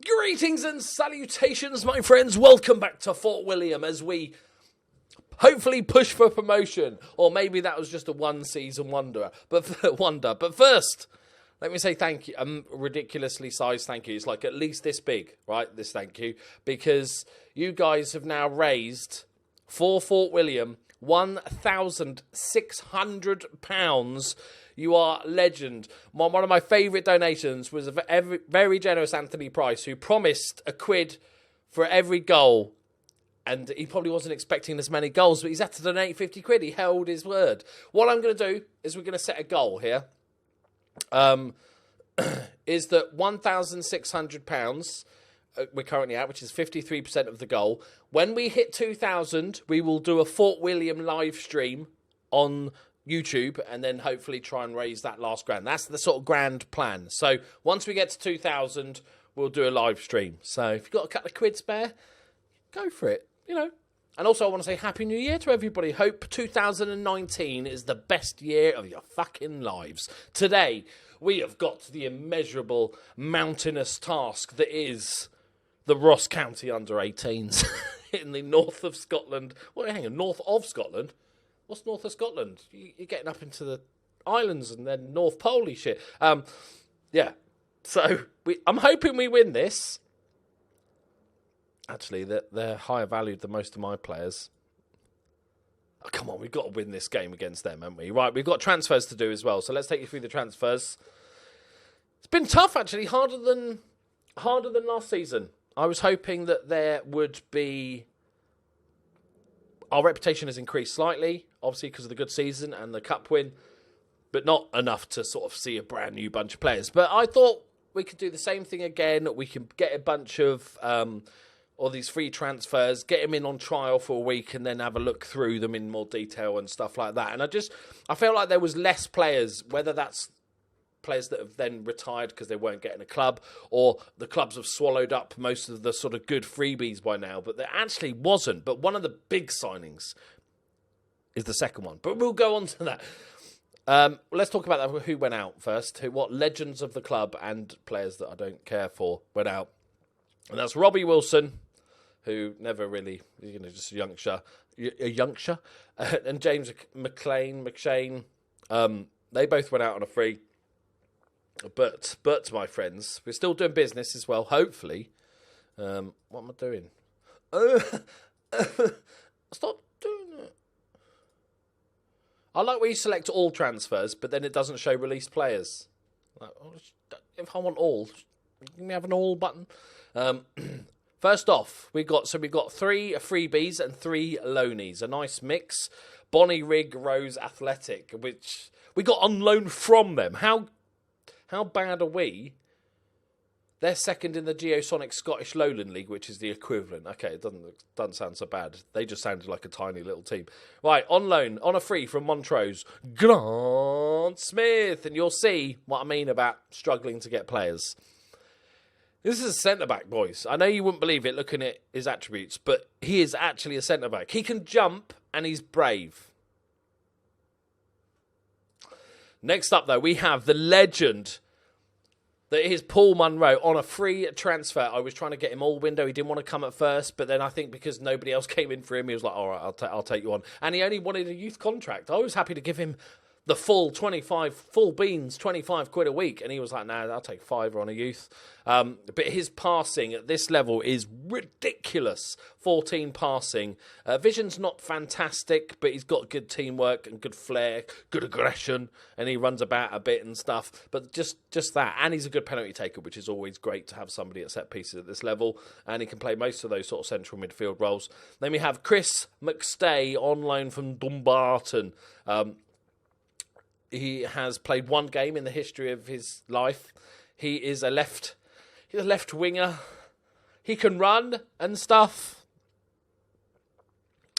Greetings and salutations, my friends. Welcome back to Fort William as we hopefully push for promotion. Or maybe that was just a one-season wonder. But first, let me say thank you. Ridiculously sized thank you. It's like at least this big, right? This thank you. Because you guys have now raised for Fort William £1,600. You are legend. One of my favourite donations was a very generous Anthony Price, who promised a quid for every goal. And he probably wasn't expecting as many goals, but he's had to donate 50 quid. He held his word. What I'm going to do is we're going to set a goal here. Is that £1,600 we're currently at, which is 53% of the goal. When we hit 2,000, we will do a Fort William live stream on YouTube and then hopefully try and raise that last grand. That's the sort of grand plan. So once we get to 2,000, we'll do a live stream. So if you've got a couple of quid spare, go for it, you know. And also I want to say Happy New Year to everybody. Hope 2019 is the best year of your fucking lives. Today, we have got the immeasurable mountainous task that is the Ross County under-18s in the north of Scotland. Well, hang on, north of Scotland? What's north of Scotland? You're getting up into the islands and then North Poley shit. Yeah. So I'm hoping we win this. Actually, they're higher valued than most of my players. Oh, come on, we've got to win this game against them, haven't we? Right, we've got transfers to do as well. So let's take you through the transfers. It's been tough, actually, harder than last season. I was hoping that there would be... Our reputation has increased slightly, obviously because of the good season and the cup win, but not enough to sort of see a brand new bunch of players. But I thought we could do the same thing again. We can get a bunch of all these free transfers, get them in on trial for a week and then have a look through them in more detail and stuff like that. And I felt like there was less players, whether that's players that have then retired because they weren't getting a club, or the clubs have swallowed up most of the sort of good freebies by now, but there actually wasn't. But one of the big signings is the second one. But we'll go on to that. Let's talk about that, who went out first, what legends of the club and players that I don't care for went out. And that's Robbie Wilson, who never really, just a youngster, and James McShane. They both went out on a free. But my friends, we're still doing business as well, hopefully. What am I doing? Stop doing it. I like where you select all transfers, but then it doesn't show released players. If I want all, can we have an all button? First off, we've got 3 freebies and 3 loanies. A nice mix. Bonnie Rig Rose Athletic, which we got on loan from them. How bad are we? They're second in the Geosonic Scottish Lowland League, which is the equivalent. Okay, it doesn't sound so bad. They just sounded like a tiny little team. Right, on loan, on a free from Montrose, Grant Smith. And you'll see what I mean about struggling to get players. This is a centre-back, boys. I know you wouldn't believe it looking at his attributes, but he is actually a centre-back. He can jump and he's brave. Next up, though, we have the legend that is Paul Munro on a free transfer. I was trying to get him all window. He didn't want to come at first, but then I think because nobody else came in for him, he was like, all right, I'll take you on. And he only wanted a youth contract. I was happy to give him the full 25 quid a week. And he was like, no, I'll take 5 on a youth. But his passing at this level is ridiculous. 14 passing. Vision's not fantastic, but he's got good teamwork and good flair, good aggression, and he runs about a bit and stuff. But just that. And he's a good penalty taker, which is always great to have somebody at set pieces at this level. And he can play most of those sort of central midfield roles. Then we have Chris McStay on loan from Dumbarton. He has played 1 game in the history of his life. He's a left winger. He can run and stuff.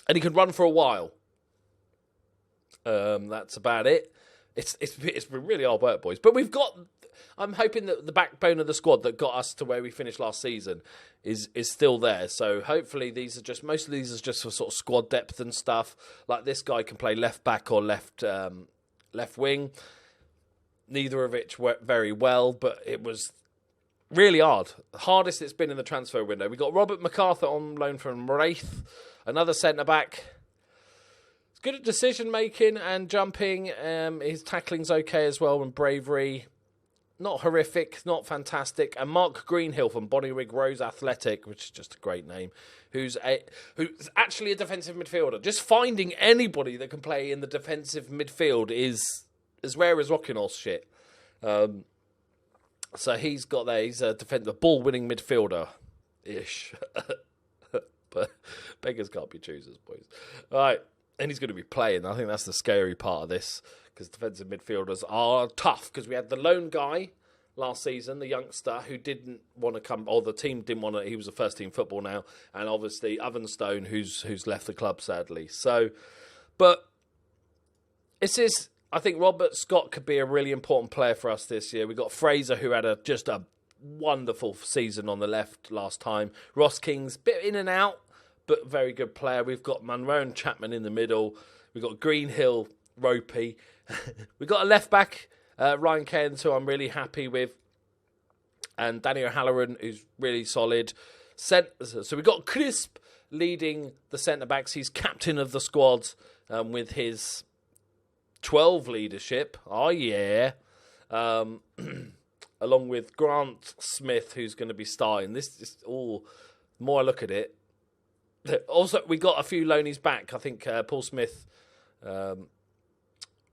And he can run for a while. That's about it. It's been really hard work, boys. But I'm hoping that the backbone of the squad that got us to where we finished last season is still there. So hopefully most of these are just for sort of squad depth and stuff. Like this guy can play left back or left wing. Neither of which worked very well, but it was Really hard. Hardest it's been in the transfer window. We got Robert MacArthur on loan from Wraith, another centre-back. He's good at decision-making and jumping. His tackling's okay as well, and bravery. Not horrific, not fantastic. And Mark Greenhill from Bonnyrigg Rose Athletic, which is just a great name, who's actually a defensive midfielder. Just finding anybody that can play in the defensive midfield is as rare as rocking horse shit. So he's got there. He's a ball-winning midfielder-ish. But beggars can't be choosers, boys. All right, and he's going to be playing. I think that's the scary part of this, because defensive midfielders are tough, because we had the lone guy last season, the youngster, who didn't want to come, or the team didn't want to, he was a first-team football now, and obviously Ovenstone, who's left the club, sadly. So, but this is, I think Robert Scott could be a really important player for us this year. We got Fraser, who had just a wonderful season on the left last time. Ross King's bit in and out, but very good player. We've got Munro and Chapman in the middle. We've got Greenhill, Ropey. We've got a left-back, Ryan Cairns, who I'm really happy with, and Danny O'Halloran, who's really solid. So we've got Crisp leading the centre-backs. He's captain of the squad with his 12 leadership. Oh, yeah. Along with Grant Smith, who's going to be starting. This is all, the more I look at it. Also, we got a few loanies back. I think Paul Smith,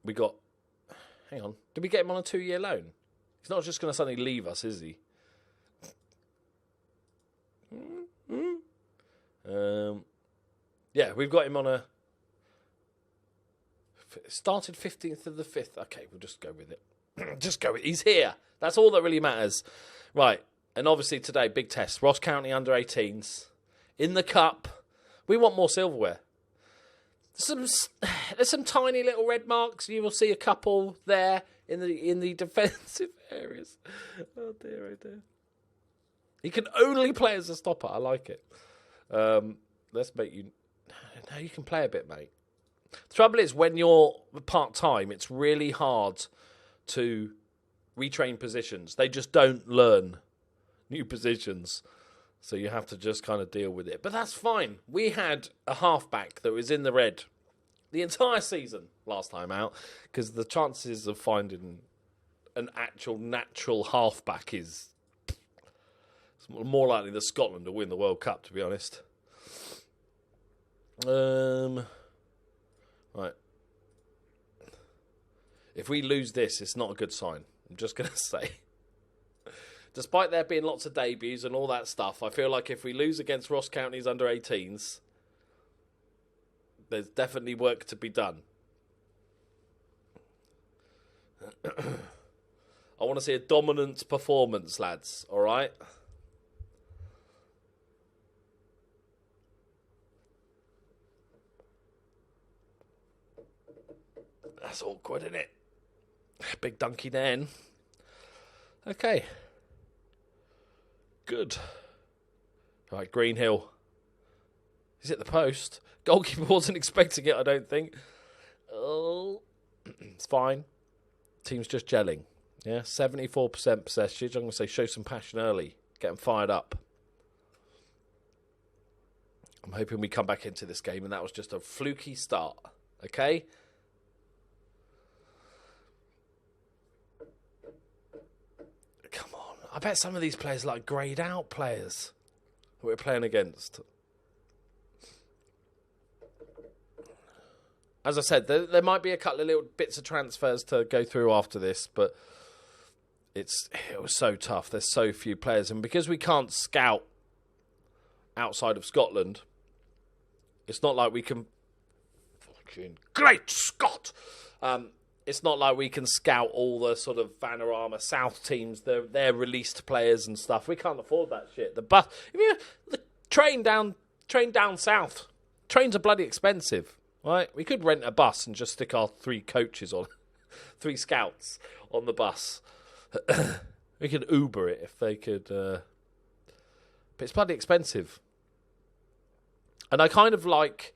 we got, hang on, did we get him on a 2-year loan? He's not just going to suddenly leave us, is he? Yeah, we've got him on a, started 15th of the 5th. Okay, we'll just go with it. Just go with it. He's here. That's all that really matters. Right, and obviously today, big test. Ross County under-18s. In the cup. We want more silverware. There's some tiny little red marks. You will see a couple there in the defensive areas. Oh dear, oh dear. He can only play as a stopper. I like it. Let's make you... No, you can play a bit, mate. The trouble is, when you're part-time, it's really hard to retrain positions. They just don't learn new positions. So you have to just kind of deal with it. But that's fine. We had a halfback that was in the red the entire season last time out, because the chances of finding an actual natural halfback is more likely than Scotland to win the World Cup, to be honest. Right. If we lose this, it's not a good sign. I'm just going to say. Despite there being lots of debuts and all that stuff, I feel like if we lose against Ross County's under-18s, there's definitely work to be done. I want to see a dominant performance, lads. All right? That's awkward, isn't it? Big donkey then. Okay. Good. Right, Greenhill. He's at the post. Goalkeeper wasn't expecting it, I don't think. Oh, it's fine. Team's just gelling. Yeah, 74% possession. I'm going to say show some passion early. Get them fired up. I'm hoping we come back into this game and that was just a fluky start. Okay? Come on. I bet some of these players are like greyed out players that we're playing against. As I said, there might be a couple of little bits of transfers to go through after this, but it was so tough. There's so few players. And because we can't scout outside of Scotland, it's not like we can... Fucking great Scott! It's not like we can scout all the sort of Vanarama South teams, their released players and stuff. We can't afford that shit. The train down south. Trains are bloody expensive, right? We could rent a bus and just stick our 3 coaches on, 3 scouts on the bus. We could Uber it if they could. But it's bloody expensive. And I kind of like...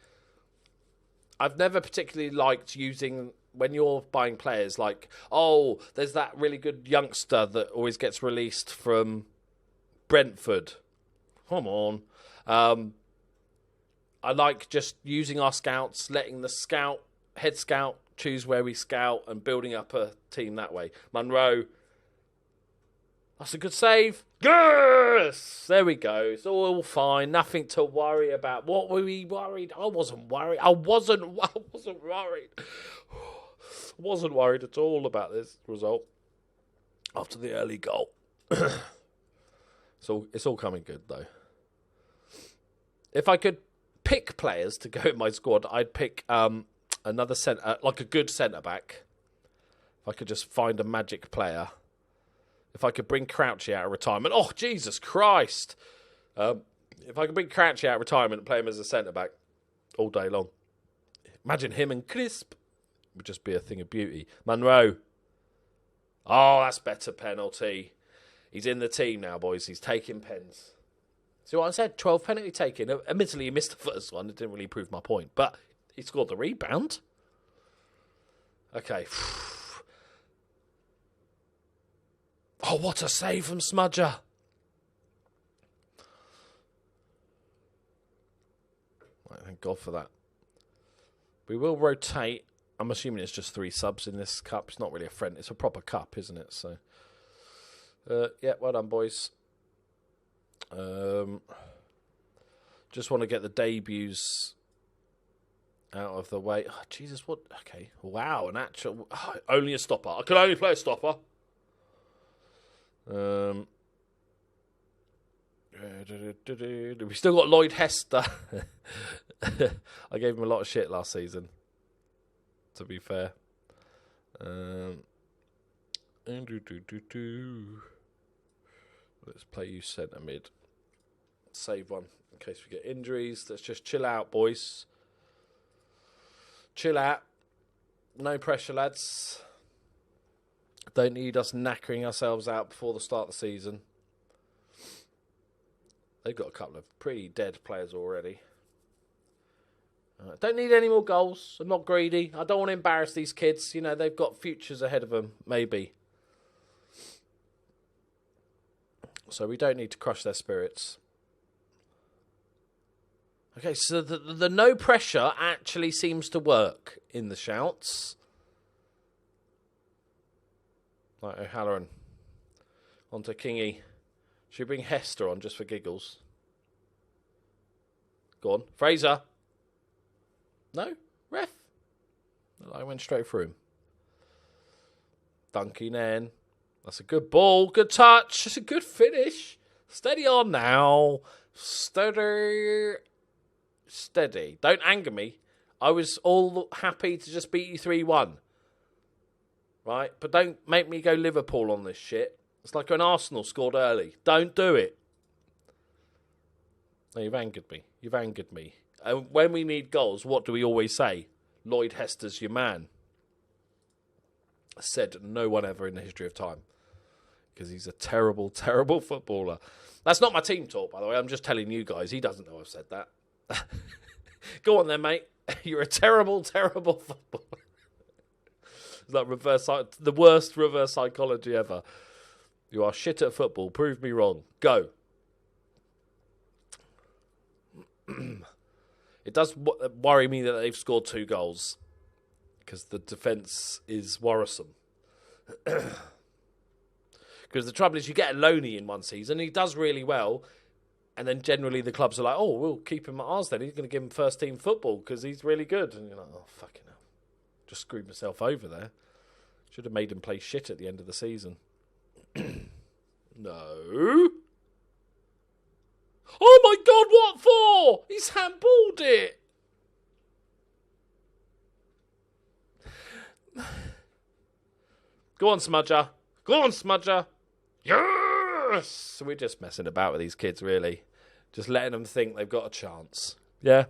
I've never particularly liked using... When you're buying players, like, oh, there's that really good youngster that always gets released from Brentford. Come on. I like just using our scouts, letting the head scout, choose where we scout and building up a team that way. Monroe. That's a good save. Yes! There we go. It's all fine. Nothing to worry about. What were we worried? I wasn't worried. I wasn't worried. Wasn't worried at all about this result after the early goal. So it's all coming good, though. If I could pick players to go in my squad, I'd pick another centre, like a good centre-back. If I could just find a magic player. If I could bring Crouchy out of retirement. Oh, Jesus Christ. If I could bring Crouchy out of retirement and play him as a centre-back all day long. Imagine him and Crisp. It would just be a thing of beauty. Monroe. Oh, that's better penalty. He's in the team now, boys. He's taking pens. See what I said? 12 penalty taken. Admittedly, he missed the first one. It didn't really prove my point. But he scored the rebound. Okay. Oh, what a save from Smudger. Right, thank God for that. We will rotate. I'm assuming it's just 3 subs in this cup. It's not really a friend. It's a proper cup, isn't it? So, yeah, well done, boys. Just want to get the debuts out of the way. Oh, Jesus, what? Okay. Wow, an actual... Oh, only a stopper. I can only play a stopper. We still got Lloyd Hester. I gave him a lot of shit last season, to be fair. Let's play you centre mid. Save one in case we get injuries. Let's just chill out, boys. Chill out. No pressure, lads. Don't need us knackering ourselves out before the start of the season. They've got a couple of pretty dead players already. Don't need any more goals. I'm not greedy. I don't want to embarrass these kids. You know, they've got futures ahead of them, maybe. So we don't need to crush their spirits. Okay, so the no pressure actually seems to work in the shouts. Right, O'Halloran. On to Kingy. Should we bring Hester on just for giggles? Go on. Fraser. No? Ref? I went straight through him. Dunky Nen. That's a good ball. Good touch. It's a good finish. Steady on now. Steady. Steady. Don't anger me. I was all happy to just beat you 3-1. Right? But don't make me go Liverpool on this shit. It's like when Arsenal scored early. Don't do it. No, you've angered me. You've angered me. And when we need goals, what do we always say? Lloyd Hester's your man. Said no one ever in the history of time. Because he's a terrible, terrible footballer. That's not my team talk, by the way. I'm just telling you guys. He doesn't know I've said that. Go on then, mate. You're a terrible, terrible footballer. It's like the worst reverse psychology ever. You are shit at football. Prove me wrong. Go. It does worry me that they've scored 2 goals. Because the defence is worrisome. Because the trouble is you get a loanee in one season. He does really well. And then generally the clubs are like, oh, we'll keep him at ours then. He's going to give him first team football because he's really good. And you're like, oh, fucking hell. Just screwed myself over there. Should have made him play shit at the end of the season. No. Oh my God, what for? He's handballed it. Go on, Smudger. Go on, Smudger. Yes! We're just messing about with these kids, really. Just letting them think they've got a chance. Yeah.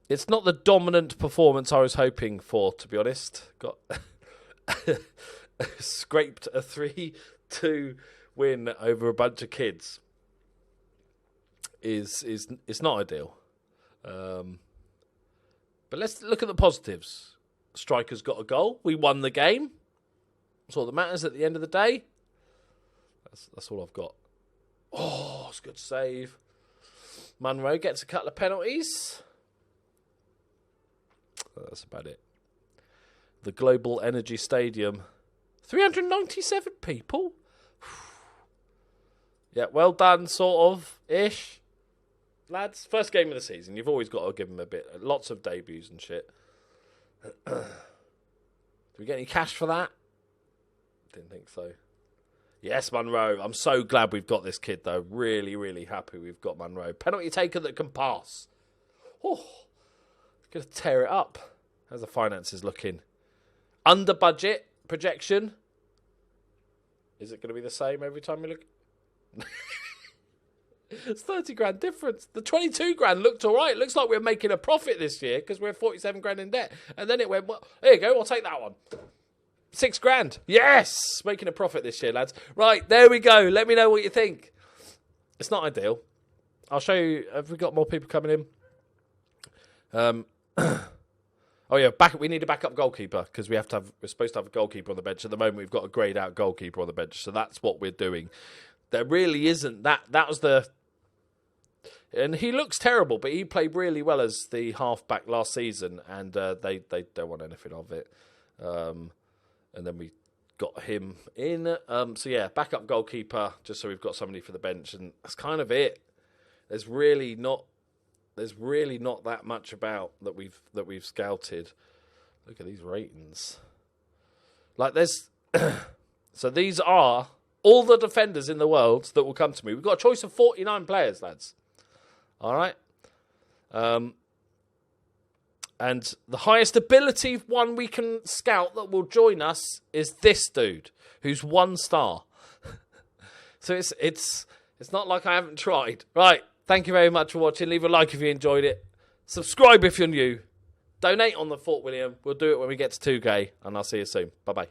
It's not the dominant performance I was hoping for, to be honest. Got scraped a 3-2 win over a bunch of kids. It's not ideal. But let's look at the positives. Striker's got a goal. We won the game. That's all that matters at the end of the day. That's all I've got. Oh, it's a good save. Munro gets a couple of penalties. That's about it. The Global Energy Stadium. 397 people? Yeah, well done, sort of, ish. Lads, first game of the season. You've always got to give them a bit. Lots of debuts and shit. Do we get any cash for that? Didn't think so. Yes, Munro. I'm so glad we've got this kid, though. Really, really happy we've got Munro. Penalty taker that can pass. Oh, going to tear it up. How's the finances looking? Under budget projection. Is it going to be the same every time we look? It's 30 grand difference. The 22 grand looked all right. Looks like we're making a profit this year because we're 47 grand in debt. And then it went, well, there you go, I'll take that one. 6 grand. Yes! Making a profit this year, lads. Right, there we go. Let me know what you think. It's not ideal. I'll show you. Have we got more people coming in? Oh, yeah, we need a backup goalkeeper because we're supposed to have a goalkeeper on the bench. At the moment, we've got a greyed out goalkeeper on the bench. So that's what we're doing. There really isn't that. That was the... And he looks terrible, but he played really well as the half-back last season, and they don't want anything of it. And then we got him in. So, yeah, backup goalkeeper, just so we've got somebody for the bench, and that's kind of it. There's really not that much about that we've scouted. Look at these ratings. Like, there's... So these are all the defenders in the world that will come to me. We've got a choice of 49 players, lads. All right. And the highest ability one we can scout that will join us is this dude, who's 1 star. So it's not like I haven't tried. Right. Thank you very much for watching. Leave a like if you enjoyed it. Subscribe if you're new. Donate on the Fort William. We'll do it when we get to 2K, and I'll see you soon. Bye-bye.